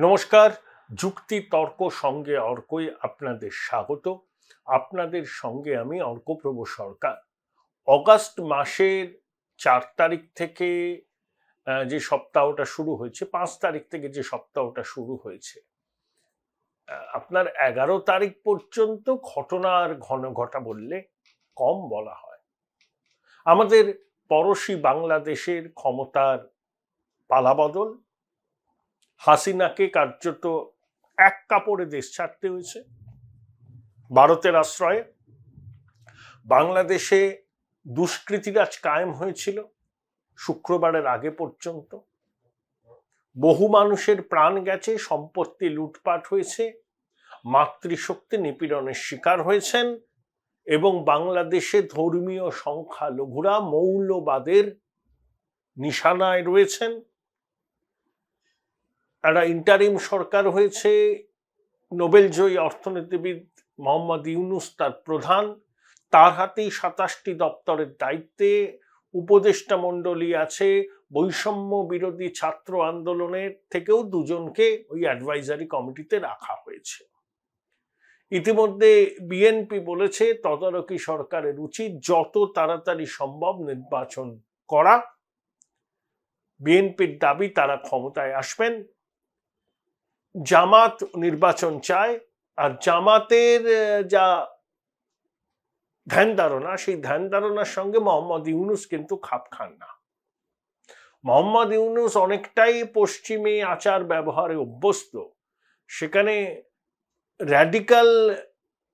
নমস্কার। যুক্তি তর্ক সঙ্গে অর্কই আপনাদের স্বাগত। আপনাদের সঙ্গে আমি অর্কপ্রভ সরকার। অগাস্ট মাসের 4 তারিখ থেকে যে সপ্তাহটা শুরু হয়েছে, 5 তারিখ থেকে যে সপ্তাহটা শুরু হয়েছে, আপনার 11 তারিখ পর্যন্ত ঘটনার ঘটা বললে কম বলা হয়। আমাদের পড়শি বাংলাদেশের ক্ষমতার পালাবদল, হাসিনাকে কার্যত এক কাপড়ে দেশ ছাড়তে হয়েছে ভারতের আশ্রয়ে। বাংলাদেশে দুষ্কৃতিরাজ কায়েম হয়েছিল শুক্রবারের আগে পর্যন্ত। বহু মানুষের প্রাণ গেছে, সম্পত্তি লুটপাট হয়েছে, মাতৃশক্তি নিপীড়নের শিকার হয়েছেন এবং বাংলাদেশে ধর্মীয় সংখ্যালঘুরা মৌলবাদের নিশানায় রয়েছেন। একটা ইন্টারিম সরকার হয়েছে, নোবেলজয়ী অর্থনীতিবিদ মোহাম্মদ ইউনূস তার প্রধান, তার হাতেই 27টি দপ্তরের দায়িত্বে। উপদেষ্টা মণ্ডলী আছে, বৈষম্য বিরোধী ছাত্র আন্দোলনের থেকেও দুজনকে ওই অ্যাডভাইজারি কমিটিতে রাখা হয়েছে। ইতিমধ্যে বিএনপি বলেছে তদারকি সরকারের উচিত যত তাড়াতাড়ি সম্ভব নির্বাচন করা। বিএনপির দাবি তারা ক্ষমতায় আসবেন। জামাত নির্বাচন চায়, আর জামাতের যা ধ্যান ধারণা, সেই ধ্যান ধারণার সঙ্গে মোহাম্মদ ইউনূস কিন্তু খাপ খান না। মোহাম্মদ ইউনূস অনেকটাই পশ্চিমী আচার ব্যবহারে অভ্যস্ত। সেখানে র্যাডিক্যাল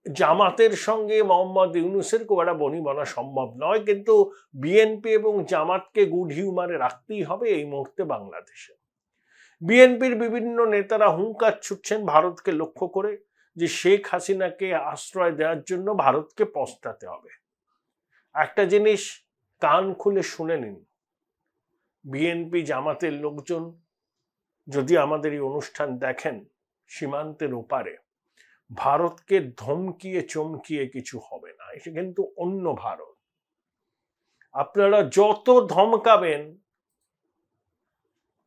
জামাতের সঙ্গে মোহাম্মদ ইউনূসের খুব একটা বনিবনা সম্ভব নয়, কিন্তু বিএনপি এবং জামাতকে গুড হিউমারে রাখতেই হবে এই মুহূর্তে বাংলাদেশে। বিএনপির বিভিন্ন নেতারা হুঙ্কার ছুটছেন ভারতকে লক্ষ্য করে যে শেখ হাসিনাকে আশ্রয় দেওয়ার জন্য ভারতকে পস্তাতে হবে। একটা জিনিস কান খুলে শুনে নিন, বিএনপি জামাতের লোকজন যদি আমাদের এই অনুষ্ঠান দেখেন, সীমান্তের ওপারে ভারতকে ধমকিয়ে চমকিয়ে কিছু হবে না। এটা কিন্তু অন্য ভারত। আপনারা যত ধমকাবেন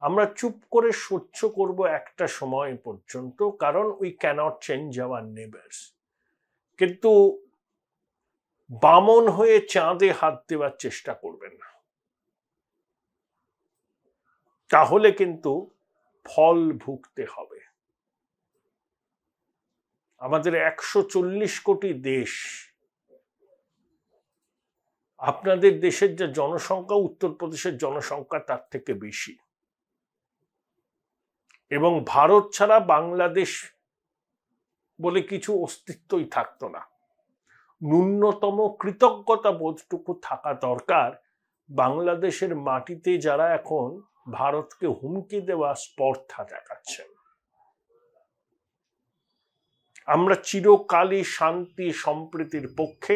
আমরা চুপ করে সহ্য করব একটা সময় পর্যন্ত, কারণ we cannot change our neighbours. কিন্তু বামন হয়ে চাঁদে হাত দেওয়ার চেষ্টা করবেন না, তাহলে কিন্তু ফল ভুগতে হবে। আমাদের 140 কোটি দেশ, আপনাদের দেশের যে জনসংখ্যা, উত্তরপ্রদেশের জনসংখ্যা তার থেকে বেশি, এবং ভারত ছাড়া বাংলাদেশ বলে কিছু অস্তিত্বই থাকতো না। ন্যূনতম কৃতজ্ঞতা বোধটুকু থাকা দরকার বাংলাদেশের মাটিতে যারা এখন ভারতকে হুমকি দেওয়া স্পর্ধা দেখাচ্ছেন। আমরা চিরকালই শান্তি সম্প্রীতির পক্ষে।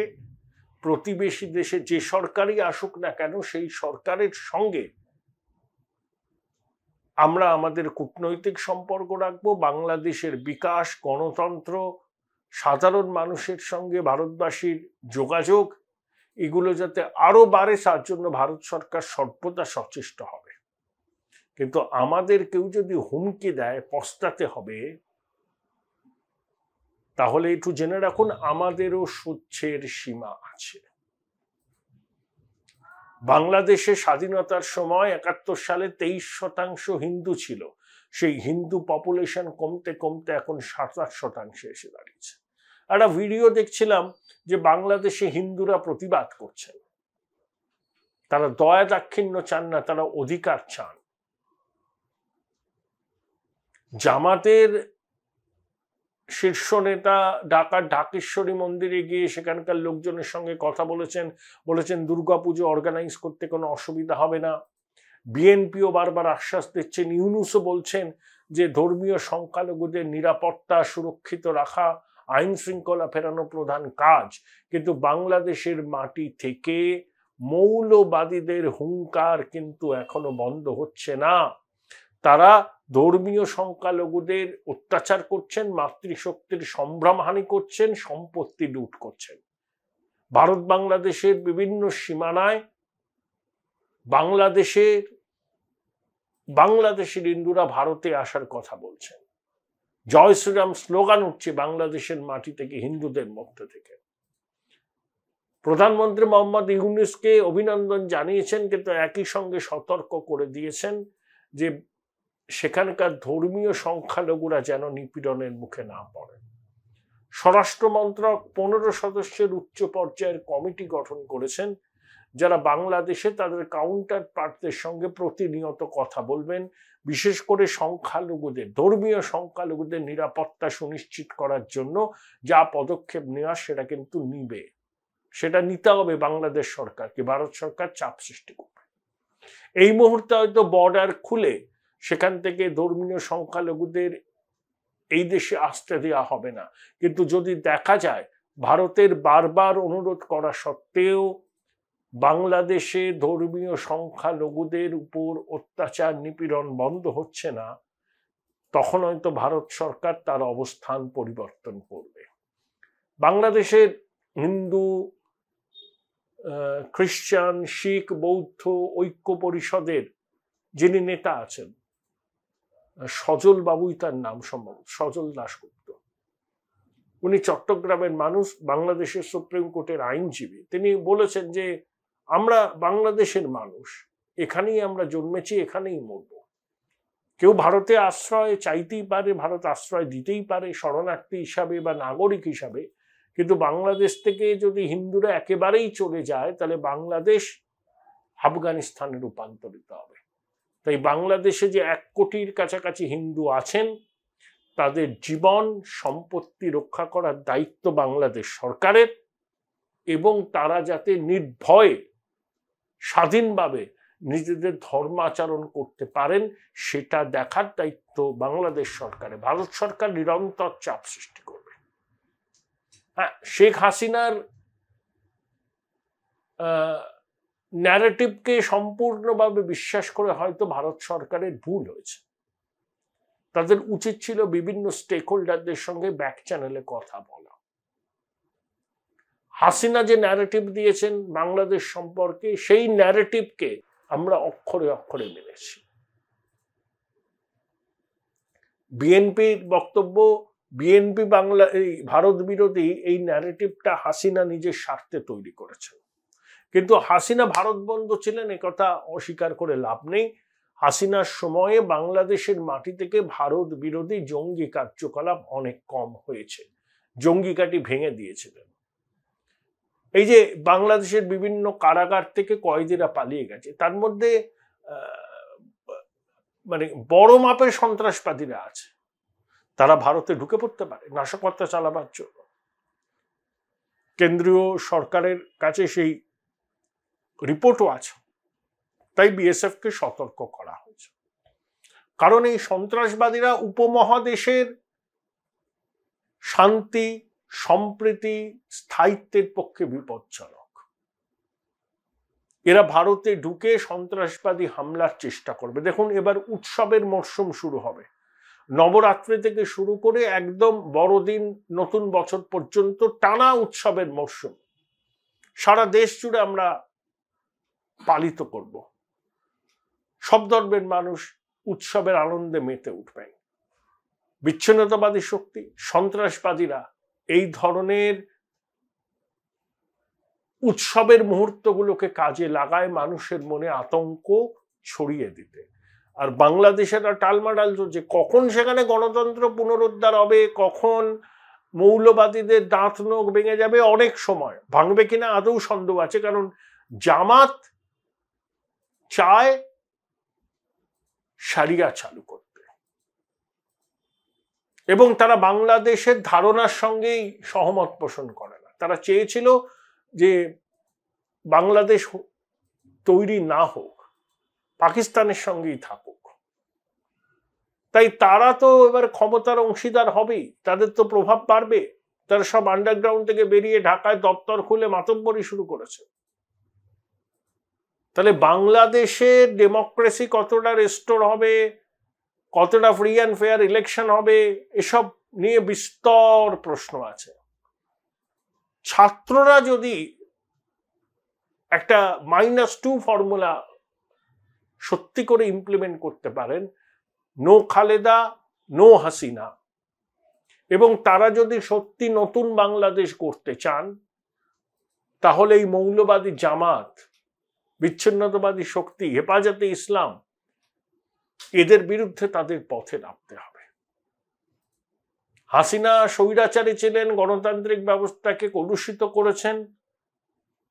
প্রতিবেশী দেশে যে সরকারই আসুক না কেন, সেই সরকারের সঙ্গে আমরা আমাদের কূটনৈতিক সম্পর্ক রাখবো। বাংলাদেশের বিকাশ, গণতন্ত্র, সাধারণ মানুষের সঙ্গে ভারতবাসীর যোগাযোগ, এগুলো যাতে আরো বাড়ে তার জন্য ভারত সরকার সর্বদা সচেষ্ট হবে। কিন্তু আমাদের কেউ যদি হুমকি দেয় পস্তাতে হবে, তাহলে একটু জেনে রাখুন আমাদেরও সহ্যের সীমা আছে। বাংলাদেশে স্বাধীনতার সময় 71 সালে 23% হিন্দু ছিল। সেই হিন্দু পপুলেশন কমতে কমতে এখন 27% এসে দাঁড়িয়েছে। একটা ভিডিও দেখছিলাম যে বাংলাদেশে হিন্দুরা প্রতিবাদ করছেন। তারা দয়া দাক্ষিণ্য চান না, তারা অধিকার চান। জামাতের শীর্ষ নেতা ঢাকার ঢাকেশ্বরী মন্দিরে গিয়ে সেখানকার লোকজনের সঙ্গে কথা বলেছেন দুর্গাপুজো অর্গানাইজ করতে কোনো অসুবিধা হবে না। বিএনপিও বারবার আশ্বাস দিচ্ছেন, ইউনূসও বলছেন যে ধর্মীয় সংখ্যালঘুদের নিরাপত্তা সুরক্ষিত রাখা, আইন শৃঙ্খলা ফেরানো প্রধান কাজ। কিন্তু বাংলাদেশের মাটি থেকে মৌলবাদীদের হুঙ্কার কিন্তু এখনো বন্ধ হচ্ছে না। তারা ধর্মীয় সংখ্যালঘুদের অত্যাচার করছেন, মাতৃশক্তির সম্ভ্রমহানি করছেন, সম্পত্তি লুট করছেন। ভারত বাংলাদেশের বিভিন্ন সীমানায় বাংলাদেশের হিন্দুরা ভারতে আসার কথা বলছেন। জয় শ্রীরাম স্লোগান উঠছে বাংলাদেশের মাটি থেকে, হিন্দুদের মধ্যে থেকে। প্রধানমন্ত্রী মোহাম্মদ ইউনূসকে অভিনন্দন জানিয়েছেন, কিন্তু একই সঙ্গে সতর্ক করে দিয়েছেন যে সেখানকার ধর্মীয় সংখ্যালঘুরা যেন নিপীড়নের মুখে না পড়ে। স্বরাষ্ট্র মন্ত্রক 15 সদস্যের উচ্চ পর্যায়ের কমিটি গঠন করেছেন, যারা বাংলাদেশে তাদের কাউন্টার পার্টদের সঙ্গে প্রতিনিয়ত কথা বলবেন, বিশেষ করে সংখ্যালঘুদের, ধর্মীয় সংখ্যালঘুদের নিরাপত্তা সুনিশ্চিত করার জন্য যা পদক্ষেপ নেওয়া সেটা কিন্তু নিবে, সেটা নিতে হবে বাংলাদেশ সরকারকে। ভারত সরকার চাপ সৃষ্টি করবে। এই মুহূর্তে হয়তো বর্ডার খুলে সেখান থেকে ধর্মীয় সংখ্যালঘুদের এই দেশে আসতে দেওয়া হবে না, কিন্তু যদি দেখা যায় ভারতের বারবার অনুরোধ করা সত্ত্বেও বাংলাদেশে ধর্মীয় সংখ্যালঘুদের উপর অত্যাচার নিপীড়ন বন্ধ হচ্ছে না, তখন হয়তো ভারত সরকার তার অবস্থান পরিবর্তন করবে। বাংলাদেশের হিন্দু, খ্রিস্টান, শিখ, বৌদ্ধ ঐক্য পরিষদের যিনি নেতা আছেন, সজল বাবুই তার নাম, সম্ভবত সজল দাশগুপ্ত, উনি চট্টগ্রামের মানুষ, বাংলাদেশের সুপ্রিম কোর্টের আইনজীবী। তিনি বলেছেন যে আমরা বাংলাদেশের মানুষ, এখানেই আমরা জন্মেছি, এখানেই মরব। কেউ ভারতে আশ্রয় চাইতেই পারে, ভারত আশ্রয় দিতেই পারে শরণার্থী হিসাবে বা নাগরিক হিসাবে, কিন্তু বাংলাদেশ থেকে যদি হিন্দুরা একেবারেই চলে যায় তাহলে বাংলাদেশ আফগানিস্তানে রূপান্তরিত হবে। তাই বাংলাদেশে যে 1 কোটির কাছাকাছি হিন্দু আছেন, তাদের জীবন সম্পত্তি রক্ষা করার দায়িত্ব বাংলাদেশ সরকারের, এবং তারা যাতে নির্ভয়ে স্বাধীনভাবে নিজেদের ধর্মাচরণ করতে পারেন সেটা দেখার দায়িত্ব বাংলাদেশ সরকারের। ভারত সরকার নিরন্তর চাপ সৃষ্টি করবে। হ্যাঁ, শেখ হাসিনার ন্যারেটিভকে সম্পূর্ণভাবে বিশ্বাস করে হয়তো ভারত সরকারের ভুল হয়েছে। তাদের উচিত ছিল বিভিন্ন স্টেক হোল্ডারদের সঙ্গে ব্যাক চ্যানেলে কথা বলা। হাসিনা যে ন্যারেটিভ দিয়েছেন বাংলাদেশ সম্পর্কে, সেই ন্যারেটিভকে আমরা অক্ষরে অক্ষরে মেনেছি। বিএনপির বক্তব্য, বিএনপি বাংলা এই ভারত বিরোধী এই ন্যারেটিভটা হাসিনা নিজের স্বার্থে তৈরি করেছেন, কিন্তু হাসিনা ভারত বন্ধু ছিলেন, একথা অস্বীকার করে লাভ নেই। হাসিনার সময়ে বাংলাদেশের মাটি থেকে ভারত বিরোধী জঙ্গি কার্যকলাপ অনেক কম হয়েছে, জঙ্গি ঘাঁটি ভেঙে দিয়েছিলেন। এই যে বাংলাদেশের বিভিন্ন কারাগার থেকে কয়েদিরা পালিয়ে গেছে, তার মধ্যে মানে বড় মাপের সন্ত্রাসবাদীরা আছে, তারা ভারতে ঢুকে পড়তে পারে নাশকতা চালাবার জন্য। কেন্দ্রীয় সরকারের কাছে সেই রিপোর্টও আছে, তাই বিএসএফ কে সতর্ক করা হয়েছে। কারণ এই সন্ত্রাসবাদীরা উপমহাদেশের শান্তি, সম্প্রীতি, স্থায়িত্বের পক্ষে বিপজ্জনক। এরা ভারতে ঢুকে সন্ত্রাসবাদী হামলার চেষ্টা করবে। দেখুন, এবার উৎসবের মরশুম শুরু হবে, নবরাত্রি থেকে শুরু করে একদম বড়দিন, নতুন বছর পর্যন্ত টানা উৎসবের মরশুম সারা দেশ জুড়ে আমরা পালিত করব। সব ধর্মের মানুষ উৎসবের আনন্দে মেতে উঠবেন। বিচ্ছিন্নতাবাদী শক্তি, সন্ত্রাসবাদীরা এই ধরনের উৎসবের মুহূর্তগুলোকে কাজে লাগায় মানুষের মনে আতঙ্ক ছড়িয়ে দিতে। আর বাংলাদেশের টালমাটাল চলছে, কখন সেখানে গণতন্ত্র পুনরুদ্ধার হবে, কখন মৌলবাদীদের দাঁত নখ ভেঙে যাবে, অনেক সময় ভাঙবে কিনা আদৌ সন্দেহ আছে। কারণ জামাত চায় শরিয়া চালু করতে, এবং তারা বাংলাদেশের ধারণার সঙ্গেই সহমত পোষণ করে না। তারা চেয়েছিল যে বাংলাদেশ তৈরি না হোক, পাকিস্তানের সঙ্গেই থাকুক। তাই তারা তো এবার ক্ষমতার অংশীদার হবেই, তাদের তো প্রভাব বাড়বে। তারা সব আন্ডারগ্রাউন্ড থেকে বেরিয়ে ঢাকায় দপ্তর খুলে মাতব্বরি শুরু করেছে। তাহলে বাংলাদেশের ডেমোক্রেসি কতটা রেস্টোর হবে, কতটা ফ্রি অ্যান্ড ফেয়ার ইলেকশন হবে, এসব নিয়ে বিস্তর প্রশ্ন আছে। ছাত্ররা যদি একটা -2 ফর্মুলা সত্যি করে ইমপ্লিমেন্ট করতে পারেন, নো খালেদা, নো হাসিনা, এবং তারা যদি সত্যি নতুন বাংলাদেশ করতে চান, তাহলে এই মৌলবাদী জামাত, বিচ্ছিন্নতাবাদী শক্তি, হেফাজতে ইসলাম, এদের বিরুদ্ধে তাদের পথে নামতে হবে। হাসিনা স্বৈরাচারী ছিলেন, গণতান্ত্রিক ব্যবস্থাকে কলুষিত করেছেন,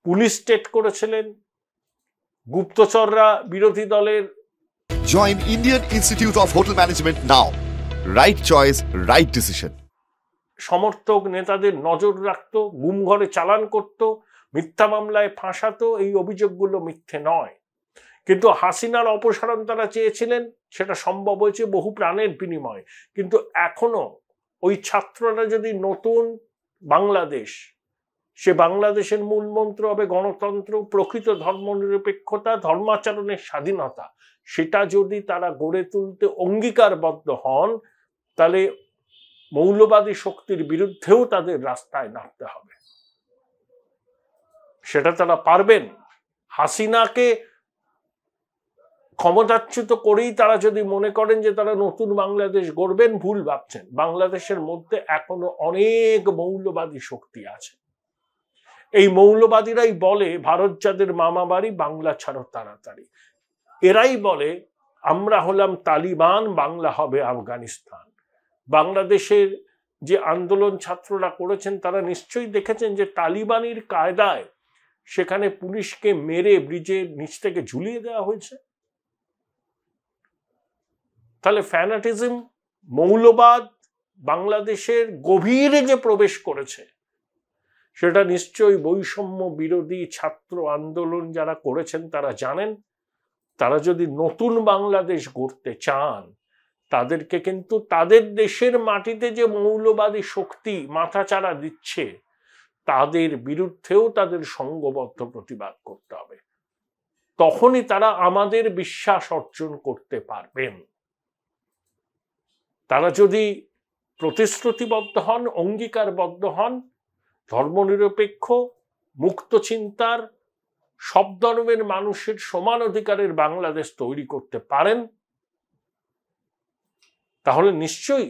পুলিশ স্টেট করেছিলেন, গুপ্তচররা বিরোধী দলের। Join Indian Institute of Hotel Management now. Right choice, right decision. সমর্থক নেতাদের নজর রাখতো, গুম ঘরে চালান করত, মিথ্যা মামলায় ফাঁসাতো। এই অভিযোগগুলো মিথ্যে নয়, কিন্তু হাসিনার অপসারণ তারা চেয়েছিলেন, সেটা সম্ভব হয়েছে বহু প্রাণের বিনিময়ে। কিন্তু এখনো ওই ছাত্ররা যদি নতুন বাংলাদেশ, সে বাংলাদেশের মূল মন্ত্র হবে গণতন্ত্র, প্রকৃত ধর্মনিরপেক্ষতা, ধর্মাচরণের স্বাধীনতা, সেটা যদি তারা গড়ে তুলতে অঙ্গীকারবদ্ধ হন, তাহলে মৌলবাদী শক্তির বিরুদ্ধেও তাদের রাস্তায় নামতে হবে। সেটা তারা পারবেন। হাসিনাকে ক্ষমতাচ্যুত করেই তারা যদি মনে করেন যে তারা নতুন বাংলাদেশ গড়বেন, ভুল ভাবছেন। বাংলাদেশের মধ্যে এখনো অনেক মৌলবাদী শক্তি আছে। এই মৌলবাদীরাই বলে ভারত যাদের মামা বাড়ি, বাংলা ছাড়ো তাড়াতাড়ি। এরাই বলে আমরা হলাম তালিবান, বাংলা হবে আফগানিস্তান। বাংলাদেশের যে আন্দোলন ছাত্ররা করেছেন, তারা নিশ্চয়ই দেখেছেন যে তালিবানির কায়দায় সেখানে পুলিশকে মেরে ব্রিজের নিচ থেকে ঝুলিয়ে দেওয়া হয়েছে। তাহলে ফ্যানাটিজম, মৌলবাদ বাংলাদেশের গভীরে যে প্রবেশ করেছে, সেটা নিশ্চয়ই বৈষম্য বিরোধী ছাত্র আন্দোলন যারা করেছেন তারা জানেন। তারা যদি নতুন বাংলাদেশ গড়তে চান, তাদেরকে কিন্তু তাদের দেশের মাটিতে যে মৌলবাদী শক্তি মাথাচাড়া দিচ্ছে, তাদের বিরুদ্ধেও তাদের সংঘবদ্ধ প্রতিবাদ করতে হবে। তখনই তারা আমাদের বিশ্বাস অর্জন করতে পারবেন। তারা যদি প্রতিশ্রুতিবদ্ধ হন, অঙ্গীকারবদ্ধ হন, ধর্মনিরপেক্ষ, মুক্ত চিন্তার, সব ধর্মের মানুষের সমান অধিকারের বাংলাদেশ তৈরি করতে পারেন, তাহলে নিশ্চয়ই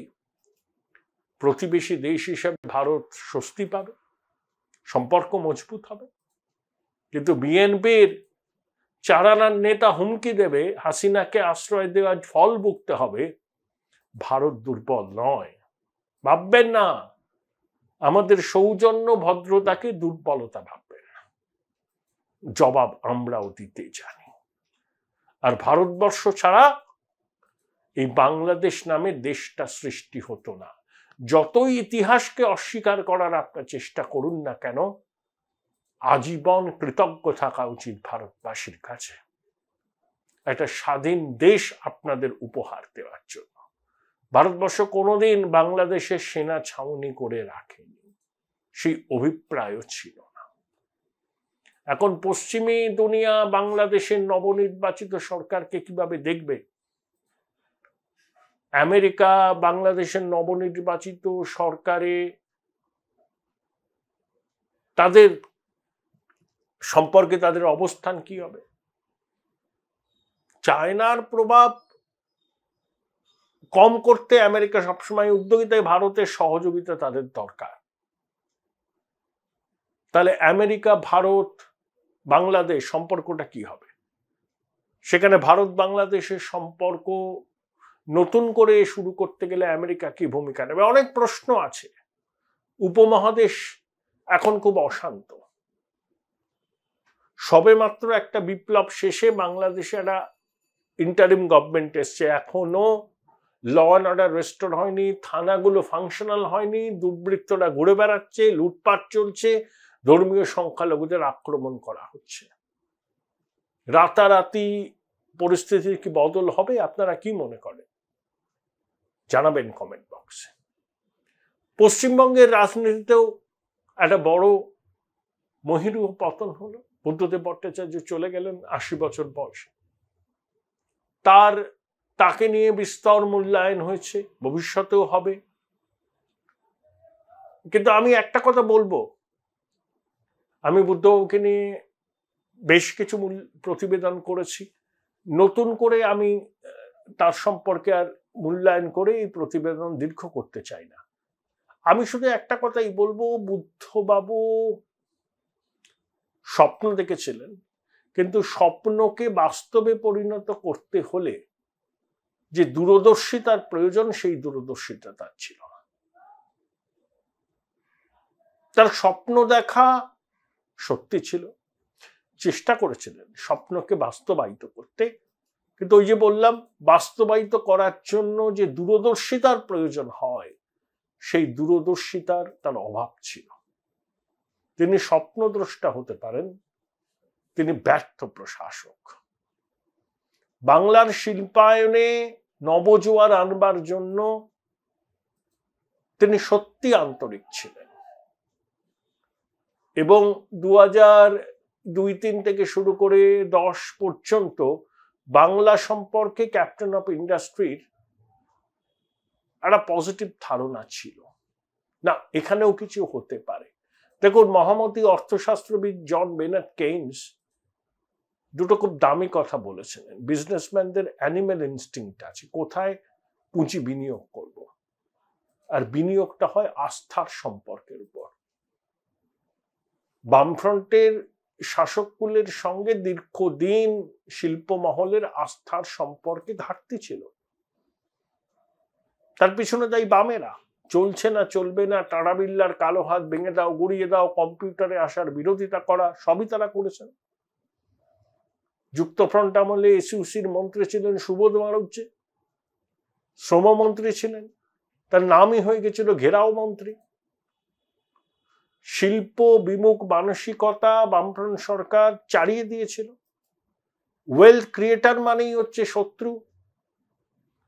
প্রতিবেশী দেশ হিসেবে ভারত স্বস্তি পাবে, সম্পর্ক মজবুত হবে। কিন্তু বিএনপির চারানার নেতা হুমকি দেবে হাসিনাকে আশ্রয় দেওয়ার ফল ভুগতে হবে, ভারত দুর্বল নয়। ভাববেন না আমাদের সৌজন্য ভদ্রতাকে দুর্বলতা, ভাববেন না। জবাব আমরাও দিতে জানি। আর ভারতবর্ষ ছাড়া এই বাংলাদেশ নামে দেশটা সৃষ্টি হতো না। যতই ইতিহাসকে অস্বীকার করার আপনার চেষ্টা করুন না কেন, আজীবন কৃতজ্ঞ থাকা উচিত ভারতবাসীর কাছে, একটা স্বাধীন দেশ আপনাদের উপহার দেওয়ার জন্য। ভারতবর্ষ কোনোদিন বাংলাদেশের সেনা ছাউনি করে রাখেনি, সেই অভিপ্রায়ও ছিল না। এখন পশ্চিমী দুনিয়া বাংলাদেশের নবনির্বাচিত সরকারকে কিভাবে দেখবে? আমেরিকা বাংলাদেশের নবনির্বাচিত সরকারে তাদের সম্পর্কে তাদের অবস্থান কি হবে? চায়নার প্রভাব কম করতে আমেরিকা সবসময় উদ্যোগী, তাই ভারতের সহযোগিতা তাদের দরকার। তাহলে আমেরিকা, ভারত, বাংলাদেশ সম্পর্কটা কি হবে? সেখানে ভারত বাংলাদেশের সম্পর্ক নতুন করে শুরু করতে গেলে আমেরিকা কি ভূমিকা নেবে? অনেক প্রশ্ন আছে। উপমহাদেশ এখন খুব অশান্ত। সবে মাত্র একটা বিপ্লব শেষে বাংলাদেশে একটা ইন্টারিম গভর্নমেন্ট এসছে, এখনো ল অ্যান্ড অর্ডার রেস্টোর হয়নি, থানাগুলো ফাংশনাল হয়নি, দুর্বৃত্তরা ঘুরে বেড়াচ্ছে, লুটপাট চলছে, ধর্মীয় সংখ্যালঘুদের আক্রমণ করা হচ্ছে। রাতারাতি পরিস্থিতির কি বদল হবে? আপনারা কি মনে করেন? জানাবেন কমেন্ট বক্সে। পশ্চিমবঙ্গের রাজনীতিতেও একটা বড় মহিরু পতন হলো। বুদ্ধদেব ভট্টাচার্য চলে গেলেন 80 বছর বয়সে। তাকে নিয়ে বিস্তর মূল্যায়ন হয়েছে, ভবিষ্যতেও হবে। কিন্তু আমি একটা কথা বলবো, আমি বুদ্ধবাবুকে নিয়ে বেশ কিছু প্রতিবেদন করেছি। নতুন করে আমি তার সম্পর্কে আর মূল্যায়ন করে এই প্রতিবেদন দীর্ঘ করতে চাই না। আমি শুধু একটা কথাই বলবো, বুদ্ধবাবু স্বপ্ন দেখেছিলেন, কিন্তু স্বপ্নকে বাস্তবে পরিণত করতে হলে যে দূরদর্শিতার প্রয়োজন, সেই দূরদর্শিতা তার ছিল না। তার স্বপ্ন দেখা সত্যি ছিল, চেষ্টা করেছিলেন স্বপ্নকে বাস্তবায়িত করতে, কিন্তু ওই যে বললাম, বাস্তবায়িত করার জন্য যে দূরদর্শিতার প্রয়োজন হয়, সেই দূরদর্শিতার তার অভাব ছিল। তিনি স্বপ্নদ্রষ্টা হতে পারেন, তিনি ব্যর্থ প্রশাসক। বাংলার শিল্পায়নে নবজোয়ার আনবার জন্য তিনি সত্যি আন্তরিক ছিলেন, এবং 2002-03 থেকে শুরু করে 10 পর্যন্ত বাংলা সম্পর্কে ক্যাপ্টেন অফ ইন্ডাস্ট্রির একটা পজিটিভ ধারণা ছিল, না এখানেও কিছু হতে পারে। দেখুন, মহামতি অর্থশাস্ত্রবিদ জন বেনেট কেইনস দুটো খুব দামি কথা বলেছিলেন। বিজনেসম্যানদের অ্যানিম্যাল ইনস্টিংক্ট আছে, কোথায় পুঁজি বিনিয়োগ করব, আর বিনিয়োগটা হয় আস্থার সম্পর্কের উপর। বামফ্রন্টের শাসককুলের সঙ্গে দীর্ঘদিন শিল্প মহলের আস্থার সম্পর্কে ঘাটতি ছিল। তার পিছনে দায়ী বামেরা। চলছে না, চলবে না, টাটা বিড়লার কালো হাত ভেঙে দাও, গুড়িয়ে দাও, কম্পিউটারে আসার বিরোধিতা করা, সবই তারা করেছেন। যুক্তফ্রন্ট আমলে এসইউসির মন্ত্রী ছিলেন সুবোধ মারুজ্জে, শ্রমমন্ত্রী ছিলেন, তার নামই হয়ে গেছিল ঘেরাও মন্ত্রী। শিল্প বিমুখ মানসিকতা বামফ্রন্ট সরকার চালিয়ে দিয়েছিল। ওয়েলথ ক্রিয়েটার মানেই হচ্ছে শত্রু,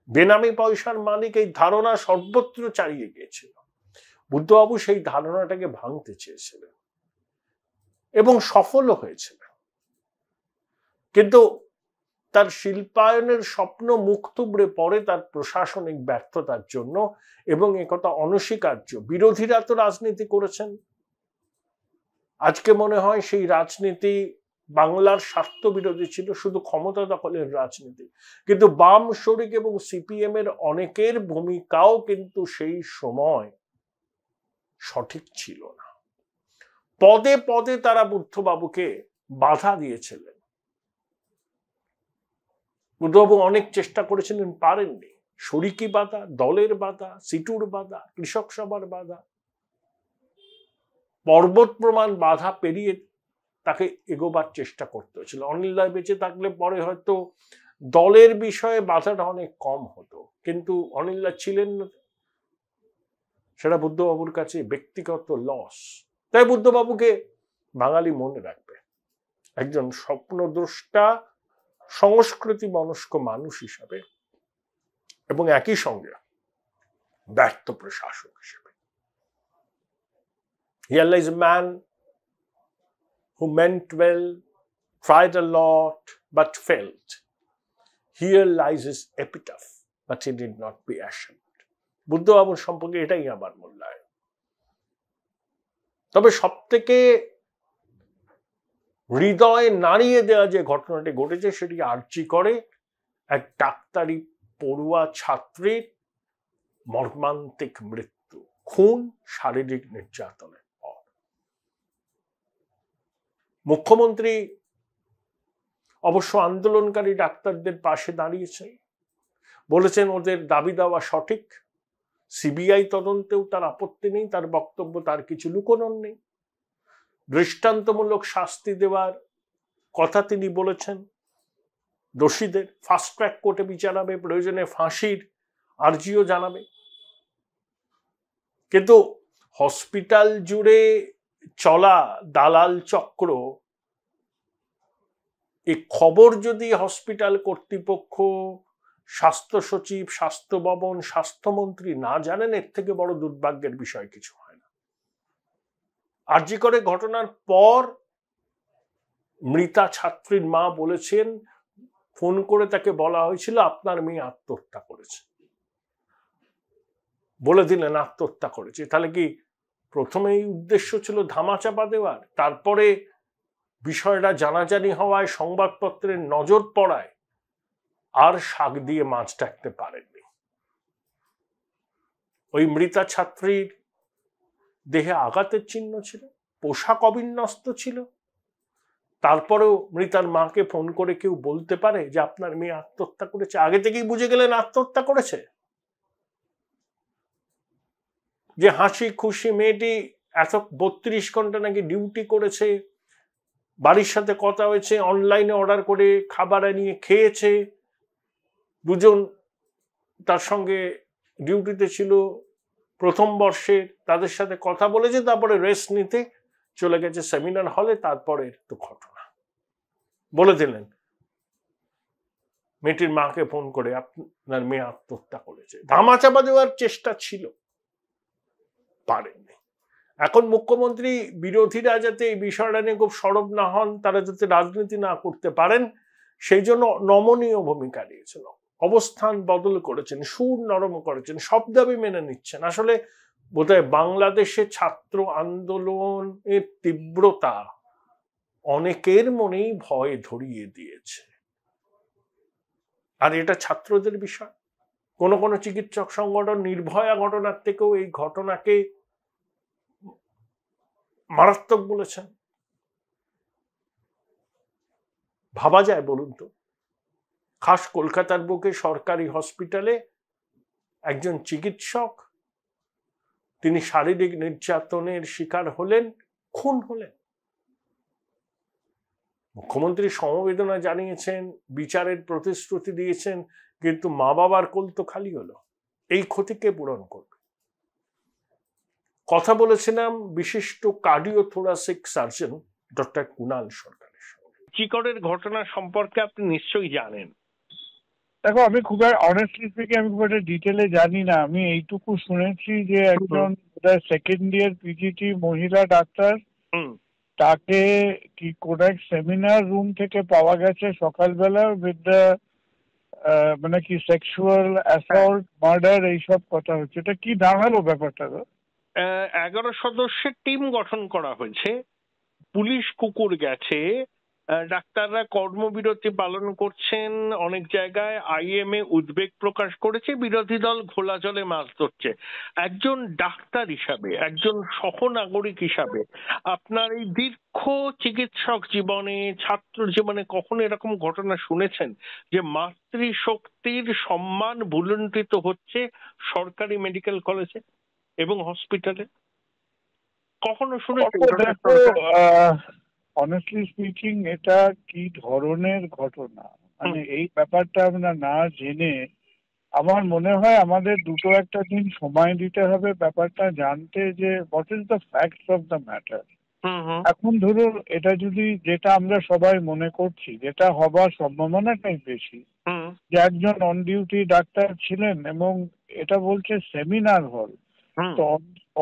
বেনামি পয়সার মালিক, এই ধারণা সর্বত্র চালিয়ে গিয়েছিল। বুদ্ধবাবু সেই ধারণাটাকে ভাঙতে চেয়েছিলেন এবং সফলও হয়েছিলেন, কিন্তু তার শিল্পায়নের স্বপ্ন মুখ থুবড়ে পড়ে তার প্রশাসনিক ব্যর্থতার জন্য, এবং একথা অনস্বীকার্য। বিরোধীরা তো রাজনীতি করেছেন, আজকে মনে হয় সেই রাজনীতি বাংলার স্বার্থ বিরোধী ছিল, শুধু ক্ষমতা দখলের রাজনীতি। কিন্তু বাম শরিক এবং সিপিএম এর অনেকের ভূমিকাও কিন্তু সেই সময় সঠিক ছিল না। পদে পদে তারা বুদ্ধবাবুকে বাধা দিয়েছিলেন। বুদ্ধবাবু অনেক চেষ্টা করেছিলেন, পারেননি। শরিকি বাধা, দলের বাধা, সিটুর বাধা, কৃষক সভার বাধা, পর্বত প্রমাণ বাধা পেরিয়ে তাকে এগোবার চেষ্টা করতে হয়েছিল। অনিল রায় বেঁচে থাকলে পরে হয়তো দলের বিষয়ে বাধাটা অনেক কম হতো, কিন্তু অনিল রায় ছিলেন না, সেটা বুদ্ধবাবুর কাছে ব্যক্তিগত লস। তাই বুদ্ধবাবুকে বাঙালি মনে রাখবে একজন স্বপ্নদ্রষ্টা, সংস্কৃতি মনস্ক মানুষ হিসাবে, এবং একই সঙ্গে ব্যর্থ প্রশাসক হিসেবে। Here lies a man who meant well, tried a lot, but failed. Here lies his epitaph, but he did not be ashamed. বুদ্ধবাবুর সম্পর্কে এটাই আমার মূল্যায়ন। তবে সব থেকে হৃদয় নাড়িয়ে দেওয়া যে ঘটনাটি ঘটেছে, সেটি আর্জি করে এক ডাক্তারি পড়ুয়া ছাত্রীর মর্মান্তিক মৃত্যু, খুন, শারীরিক নির্যাতনের পর। মুখ্যমন্ত্রী অবশ্য আন্দোলনকারী ডাক্তারদের পাশে দাঁড়িয়েছেন, বলেছেন ওদের দাবি দেওয়া সঠিক, সিবিআই তদন্তেও তার আপত্তি নেই, তার বক্তব্য তার কিছু লুকোনোর নেই, দৃষ্টান্তমূলক শাস্তি দেওয়ার কথা তিনি বলেছেন, দোষীদের ফাস্ট ট্র্যাক কোর্টে বিচার হবে, প্রয়োজনে ফাঁসির আর্জিও জানাবে। কিন্তু হসপিটাল জুড়ে চলা দালাল চক্র, এই খবর যদি হসপিটাল কর্তৃপক্ষ, স্বাস্থ্য সচিব, স্বাস্থ্য ভবন, স্বাস্থ্যমন্ত্রী না জানেন, এর থেকে বড় দুর্ভাগ্যের বিষয় কিছু হয় না। আরজি করে ঘটনার পর মৃতা ছাত্রীর মা বলেছেন, ফোন করে তাকে বলা হয়েছিল আপনার মেয়ে আত্মহত্যা করেছে, বলে দিলেন আত্মহত্যা করেছে। তাহলে কি প্রথমেই উদ্দেশ্য ছিল ধামাচাপা দেওয়ার, তারপরে বিষয়টা জানাজানি হওয়ায়, সংবাদপত্রের নজর পড়ায় আর শাক দিয়ে মাছ ডাকতে পারেননি। ওই মৃতা ছাত্রীর দেহে আঘাতের চিহ্ন ছিল, পোশাক অবিন্যস্ত ছিল, তারপরেও মৃতার মাকে ফোন করে কেউ বলতে পারে যে আপনার মেয়ে আত্মহত্যা করেছে? আগে থেকেই বুঝে গেলেন আত্মহত্যা করেছে? যে হাসি খুশি মেয়েটি এত 32 ঘন্টা নাকি ডিউটি করেছে, বাড়ির সাথে কথা হয়েছে, অনলাইনে অর্ডার করে খাবার নিয়ে খেয়েছে, দুজন তার সঙ্গে ডিউটিতে ছিল প্রথম বর্ষে, তাদের সাথে কথা বলেছে, তারপরে রেস্ট নিতে চলে গেছে সেমিনার হলে। তারপরে তো ঘটনা বলে দিলেন মেয়েটির মাকে ফোন করে আপনার মেয়ে আত্মহত্যা করেছে। ধামাচাপা দেওয়ার চেষ্টা ছিল, পারেননি। এখন মুখ্যমন্ত্রী বিরোধীরা যাতে এই বিষয়টা নিয়ে খুব সরব না হন, তারা যাতে রাজনীতি না করতে পারেন, সেই জন্য নমনীয় ভূমিকা নিয়েছেন, অবস্থান বদল করেছেন, সুর নরম করেছেন, সব দাবি মেনে নিচ্ছেন। আসলে বোধহয় বাংলাদেশে ছাত্র আন্দোলনের তীব্রতা অনেকের মনেই ভয় ধরিয়ে দিয়েছে। আর এটা ছাত্রদের বিষয়। কোনো কোনো চিকিৎসক সংগঠন নির্ভয়া ঘটনার থেকেও এই ঘটনাকে মারাত্মক বলেছেন। ভাবা যায় বলুন তো, খাস কলকাতার বুকে সরকারি হসপিটালে একজন চিকিৎসক, তিনি শারীরিক নির্যাতনের শিকার হলেন, খুন হলেন। মুখ্যমন্ত্রী সমবেদনা জানিয়েছেন, বিচারের প্রতিশ্রুতি দিয়েছেন, কিন্তু মা বাবার কোল তো খালি হলো। এই ক্ষতিকে পূরণ করবে। কথা বলেছিলাম বিশিষ্ট কার্ডিওথোরাসিক সার্জন ডক্টর কুণাল সরকারের সঙ্গে। চিকরের ঘটনা সম্পর্কে আপনি নিশ্চয়ই জানেন। দেখো, আমি খুব অনেস্টলি স্পিকিং আমি খুব একটা ডিটেলে জানি না। আমি এইটুকু শুনেছি যে একজন সেকেন্ড ইয়ার পিজিটি মহিলা ডাক্তার, তাকে কি কোন এক সেমিনার রুম থেকে পাওয়া গেছে সকালবেলা উইথ দ্য মানে কি সেক্সুয়াল অ্যাসল্ট, মার্ডার, এইসব কথা হচ্ছে। এটা কি দাঁড়ালো ব্যাপারটা? 11 সদস্যের টিম গঠন করা হয়েছে, পুলিশ কুকুর গেছে, ডাক্তাররা কর্মবিরতি পালন করছেন, অনেক জায়গায় আইএমএ উদ্বেগ প্রকাশ করেছে, বিরোধী দল ঘোলা জলে মাছ ধরছে। একজন ডাক্তার হিসাবে, একজন সহনাগরিক হিসাবে আপনার এই দীর্ঘ চিকিৎসক জীবনে, ছাত্র জীবনে কখনো এরকম ঘটনা শুনেছেন যে মাতৃশক্তির সম্মান ভুলুণ্ঠিত হচ্ছে সরকারি মেডিকেল কলেজে এবং হসপিটালে? কখনো শুনেছেন? অনেস্টলি স্পিকিং এটা কি ধরনের ঘটনা, মানে এই ব্যাপারটা আমরা না জেনে, আমার মনে হয় আমাদের দুটো একটা দিন সময় দিতে হবে ব্যাপারটা জানতে, যে what is the facts of the matter. এখন ধরুন, এটা যদি যেটা আমরা সবাই মনে করছি, যেটা হবার সম্ভাবনাটাই বেশি, যে একজন অন ডিউটি ডাক্তার ছিলেন এবং এটা বলছে সেমিনার হল। তো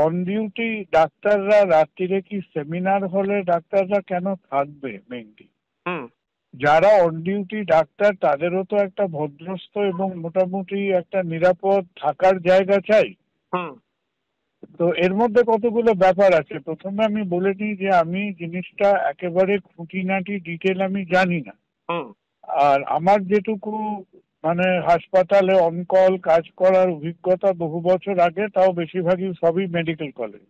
অন ডিউটি ডাক্তাররা রাত্রিরে কি সেমিনার হলে ডাক্তাররা কেন থাকবে? মেইনলি যারা অন ডিউটি ডাক্তার তাদেরও তো একটা ভদ্রস্থ এবং মোটামুটি একটা নিরাপদ থাকার জায়গা চাই। তো এর মধ্যে কতগুলো ব্যাপার আছে। প্রথমে আমি বলে নিই যে আমি জিনিসটা একেবারে খুঁটিনাটি ডিটেল আমি জানি না। আর আমার যেটুকু মানে হাসপাতালে অনকল কাজ করার অভিজ্ঞতা বহু বছর আগে, তাও বেশিরভাগই সবই মেডিকেল কলেজ।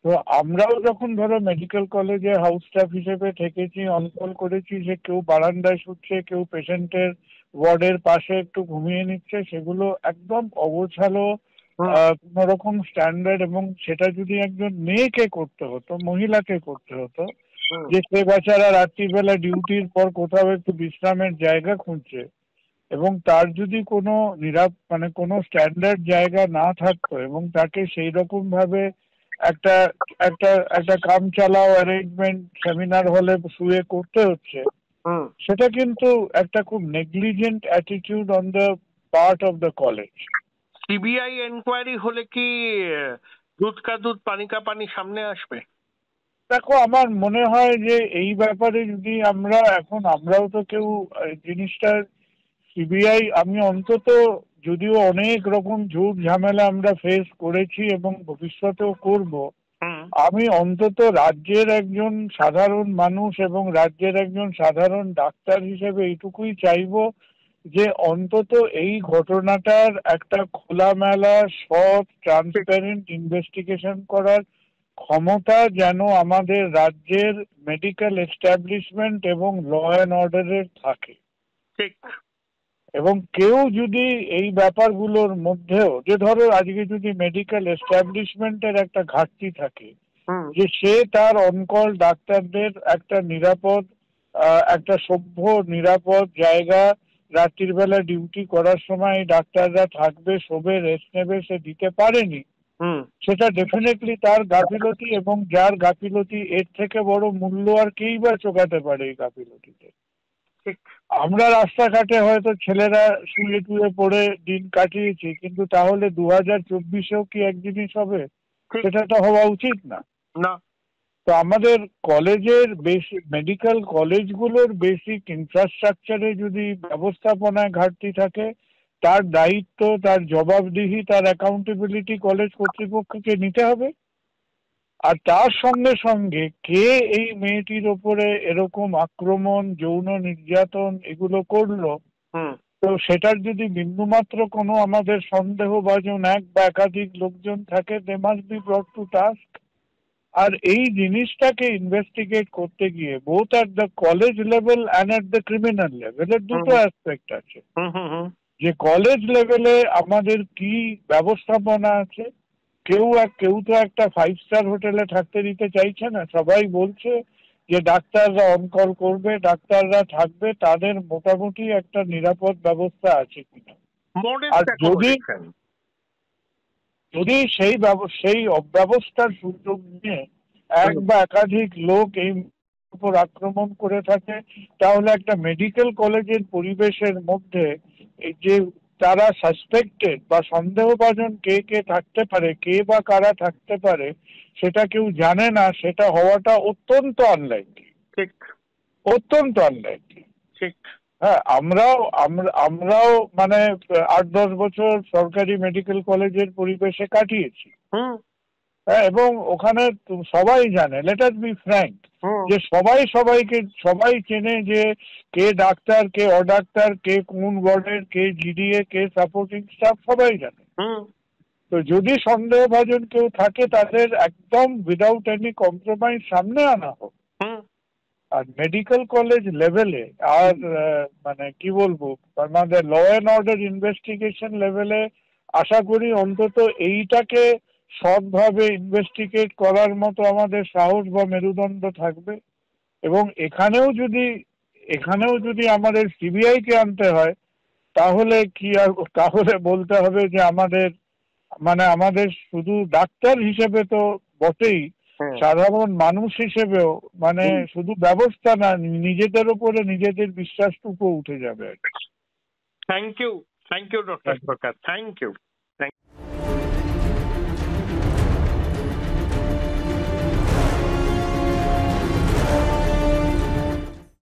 তো আমরাও যখন ধরো মেডিকেল কলেজে হাউস স্টাফ হিসেবে থেকেছি, অনকল করেছি, যে কেউ বারান্দায় শুচ্ছে, কেউ পেশেন্টের ওয়ার্ডের পাশে একটু ঘুমিয়ে নিচ্ছে, সেগুলো একদম অগোছালো, কোন রকম স্ট্যান্ডার্ড। এবং সেটা যদি একজন মেয়েকে করতে হতো, মহিলাকে করতে হতো, যে সে বেচারা রাত্রিবেলা ডিউটির পর কোথাও একটু বিশ্রামের জায়গা খুঁজছে, এবং তার যদি কোনো মানে কোনো স্ট্যান্ডার্ড জায়গা না থাকতো এবং তাকে সেই রকম ভাবে একটা একটা একটা কাম চালাও অ্যারেঞ্জমেন্ট সেমিনার হলে শুয়ে করতে হচ্ছে, সেটা কিন্তু একটা খুব negligent attitude on the part of the college. CBI enquiry হলে কি দুধ কা দুধ পানি কা পানি সামনে আসবে? দেখো, আমার মনে হয় যে এই ব্যাপারে যদি আমরাও তো কেউ জিনিসটা সিবিআই, আমি অন্তত, যদিও অনেক রকম ঝুট ঝামেলা আমরা ফেস করেছি এবং ভবিষ্যতেও করব, আমি অন্তত রাজ্যের একজন সাধারণ মানুষ এবং রাজ্যের একজন সাধারণ ডাক্তার হিসেবে এইটুকুই চাইবো যে অন্তত এই ঘটনাটার একটা খোলামেলা সৎ ট্রান্সপারেন্ট ইনভেস্টিগেশন করার ক্ষমতা যেন আমাদের রাজ্যের মেডিকেল এস্টাবলিশমেন্ট এবং ল অ্যান্ড অর্ডারের থাকে। ঠিক। এবং কেউ যদি এই ব্যাপারগুলোর মধ্যেও, যে ধরো আজকে যদি মেডিকেল এস্টাবলিশমেন্টের একটা ঘাটতি থাকে, যে সে তার অনকল ডাক্তারদের একটা নিরাপদ একটা সভ্য নিরাপদ জায়গা রাত্রির বেলা ডিউটি করার সময় এই ডাক্তাররা থাকবে, শোবে, রেস্ট নেবে, সে দিতে পারেনি, সেটা ডেফিনেটলি তার গাফিলতি, এবং যার গাফিলতি এর থেকে বড় মূল্য আর কেই বা চোকাতে পারে এই গাফিলতিতে। আমরা রাস্তাঘাটে হয়তো ছেলেরা শুয়ে টুয়ে পড়ে দিন কাটিয়েছি, কিন্তু তাহলে 2024-এও কি এক জিনিস হবে? সেটা তো হওয়া উচিত না। না। তো আমাদের কলেজের বেসিক মেডিকেল কলেজগুলোর বেসিক ইনফ্রাস্ট্রাকচারে যদি ব্যবস্থাপনায় ঘাটতি থাকে, তার দায়িত্ব, তার জবাবদিহি, তার অ্যাকাউন্টেবিলিটি কলেজ কর্তৃপক্ষকে নিতে হবে। আর তার সঙ্গে সঙ্গে কে এই মেয়েটির ওপরে এরকম আক্রমণ, যৌন নির্যাতন এগুলো করলো, তো সেটার যদি বিন্দুমাত্র কোনো আমাদের সন্দেহভাজন এক বা একাধিক লোকজন থাকে, they must be brought to task. আর এই জিনিসটাকে ইনভেস্টিগেট করতে গিয়ে both at the college level and at the criminal লেভেলের দুটো অ্যাসপেক্ট আছে। যে কলেজ লেভেলে আমাদের কি ব্যবস্থাপনা আছে, কেউ তো একটা 5 স্টার হোটেলে থাকতে দিতে চাইছে না। সবাই বলছে যে ডাক্তাররা অনকল করবে, ডাক্তাররা থাকবে, তাদের মোটামুটি একটা নিরাপদ ব্যবস্থা আছে কিনা। আর যদি সেই অব্যবস্থার সুযোগ নিয়ে এক বা একাধিক লোক এই উপর আক্রমণ করে থাকে, তাহলে একটা মেডিকেল কলেজের পরিবেশের মধ্যে এই যে তারা সাসপেক্টেড বা সন্দেহভাজন কে কে থাকতে পারে, কে বা কারা থাকতে পারে, সেটা কেউ জানে না, সেটা হওয়াটা অত্যন্ত আনলাইকলি। ঠিক, অত্যন্ত আনলাইকলি। ঠিক। হ্যাঁ, আমরাও মানে 8-10 বছর সরকারি মেডিকেল কলেজের পরিবেশে কাটিয়েছি। হ্যাঁ, এবং ওখানে সবাই জানে, লেট আস বি ফ্র্যাঙ্ক, যে সবাই চেনে যে কে ডাক্তার, কে অডাক্তার, কে কোন ওয়ার্ডের, কে জিডিএ, কে সাপোর্টিং স্টাফ, সবাই জানে। তো যদি সন্দেহভাজন কেউ থাকে, তাদের একদম উইদাউট এনি কম্প্রোমাইজ সামনে আনা হোক। আর মেডিকেল কলেজ লেভেলে আর মানে কি বলবো, আমাদের ল অ্যান্ড অর্ডার ইনভেস্টিগেশন লেভেলে আশা করি অন্তত এইটাকে সৎভাবে ইনভেস্টিগেট করার মতো আমাদের সাহস বা মেরুদণ্ড থাকবে। এবং এখানেও যদি আমাদের সিবিআই কে আনতে হয়, তাহলে তাহলে বলতে হবে যে আমাদের শুধু ডাক্তার হিসেবে তো বটেই, সাধারণ মানুষ হিসেবেও মানে শুধু ব্যবস্থা না, নিজেদের উপরে নিজেদের বিশ্বাসটুকু উঠে যাবে। Thank you doctor Sarkar, thank you.